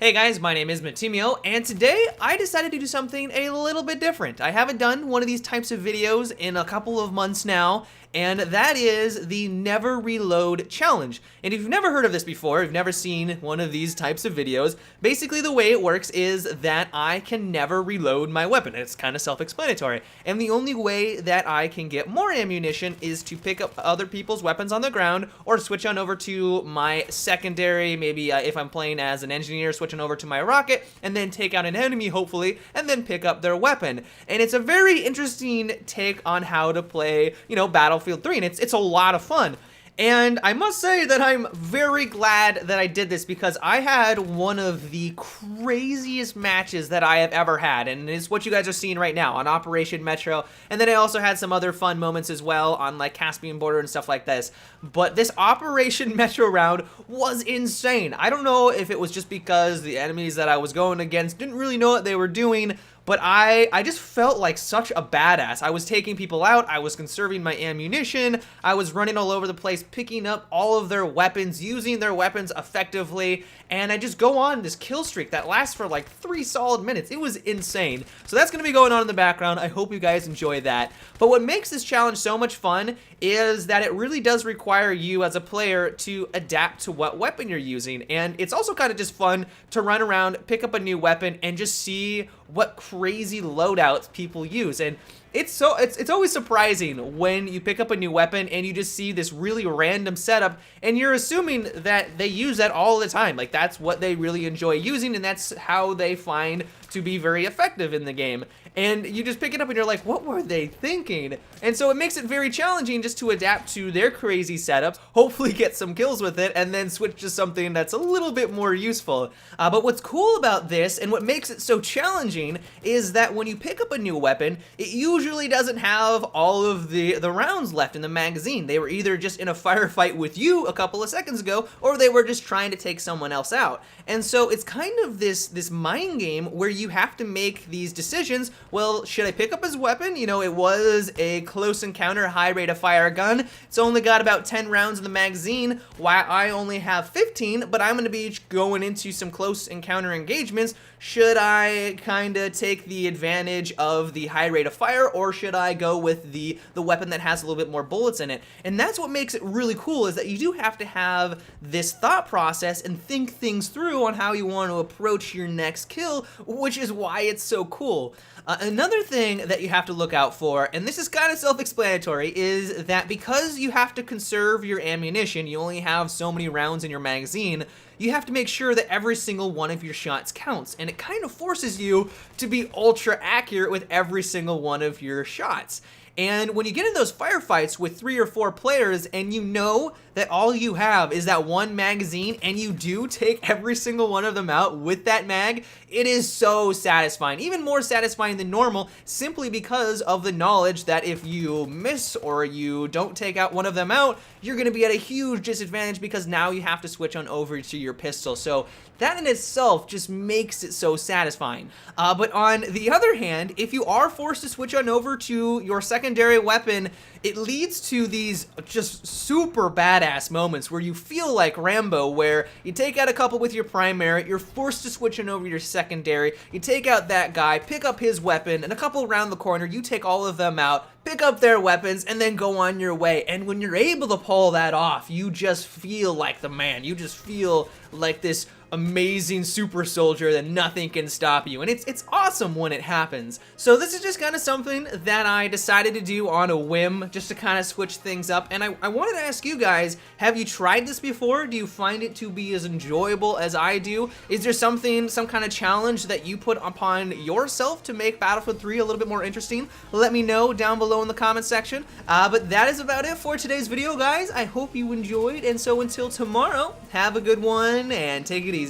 Hey guys, my name is Matimio, and today I decided to do something a little bit different. I haven't done one of these types of videos in a couple of months now, and that is the Never Reload Challenge. And if you've never heard of this before, if you've never seen one of these types of videos, basically the way it works is that I can never reload my weapon. It's kind of self-explanatory. And the only way that I can get more ammunition is to pick up other people's weapons on the ground or switch on over to my secondary, maybe if I'm playing as an engineer, switching over to my rocket, and then take out an enemy, hopefully, and then pick up their weapon. And it's a very interesting take on how to play, Battlefield 3, and it's a lot of fun. And I must say that I'm very glad that I did this because I had one of the craziest matches that I have ever had, and it's what you guys are seeing right now on Operation Metro. And then I also had some other fun moments as well on like Caspian Border and stuff like this. But this Operation Metro round was insane. I don't know if it was just because the enemies that I was going against didn't really know what they were doing, but I just felt like such a badass. I was taking people out, I was conserving my ammunition, I was running all over the place, picking up all of their weapons, using their weapons effectively, and I just go on this kill streak that lasts for like 3 solid minutes. It was insane. So that's going to be going on in the background. I hope you guys enjoy that. But what makes this challenge so much fun is that it really does require you as a player to adapt to what weapon you're using. And it's also kind of just fun to run around, pick up a new weapon, and just see what crazy loadouts people use. And it's always surprising when you pick up a new weapon and you just see this really random setup and you're assuming that they use that all the time. Like that's what they really enjoy using and that's how they find to be very effective in the game. And you just pick it up and you're like, what were they thinking? And so it makes it very challenging just to adapt to their crazy setups, hopefully get some kills with it, and then switch to something that's a little bit more useful. But what's cool about this and what makes it so challenging is that when you pick up a new weapon, it usually doesn't have all of the rounds left in the magazine. They were either just in a firefight with you a couple of seconds ago, or they were just trying to take someone else out. And so it's kind of this mind game where you have to make these decisions. Well, should I pick up his weapon? It was a close encounter, high rate of fire gun. It's only got about 10 rounds in the magazine, while I only have 15, but I'm going to be going into some close encounter engagements. Should I kind of take the advantage of the high rate of fire, or should I go with the weapon that has a little bit more bullets in it? And that's what makes it really cool, is that you do have to have this thought process and think things through on how you want to approach your next kill, which is why it's so cool. Another thing that you have to look out for, and this is kind of self-explanatory, is that because you have to conserve your ammunition, you only have so many rounds in your magazine, you have to make sure that every single one of your shots counts, and it kind of forces you to be ultra accurate with every single one of your shots. And when you get in those firefights with 3 or 4 players and you know that all you have is that one magazine and you do take every single one of them out with that mag, it is so satisfying. Even more satisfying than normal, simply because of the knowledge that if you miss or you don't take out one of them out, you're going to be at a huge disadvantage because now you have to switch on over to your pistol. So that in itself just makes it so satisfying. But on the other hand, if you are forced to switch on over to your secondary weapon, it leads to these just super badass moments where you feel like Rambo, where you take out a couple with your primary, you're forced to switch on over your secondary, you take out that guy, pick up his weapon, and a couple around the corner, you take all of them out, pick up their weapons, and then go on your way. And when you're able to pull that off, you just feel like the man. You just feel like this amazing super soldier that nothing can stop you, and it's awesome when it happens. So this is just kind of something that I decided to do on a whim, just to kind of switch things up. And I wanted to ask you guys, have you tried this before? Do you find it to be as enjoyable as I do? Is there some kind of challenge that you put upon yourself to make Battlefield 3 a little bit more interesting? Let me know down below in the comment section. But that is about it for today's video, guys. I hope you enjoyed, and so until tomorrow, have a good one and take it easy.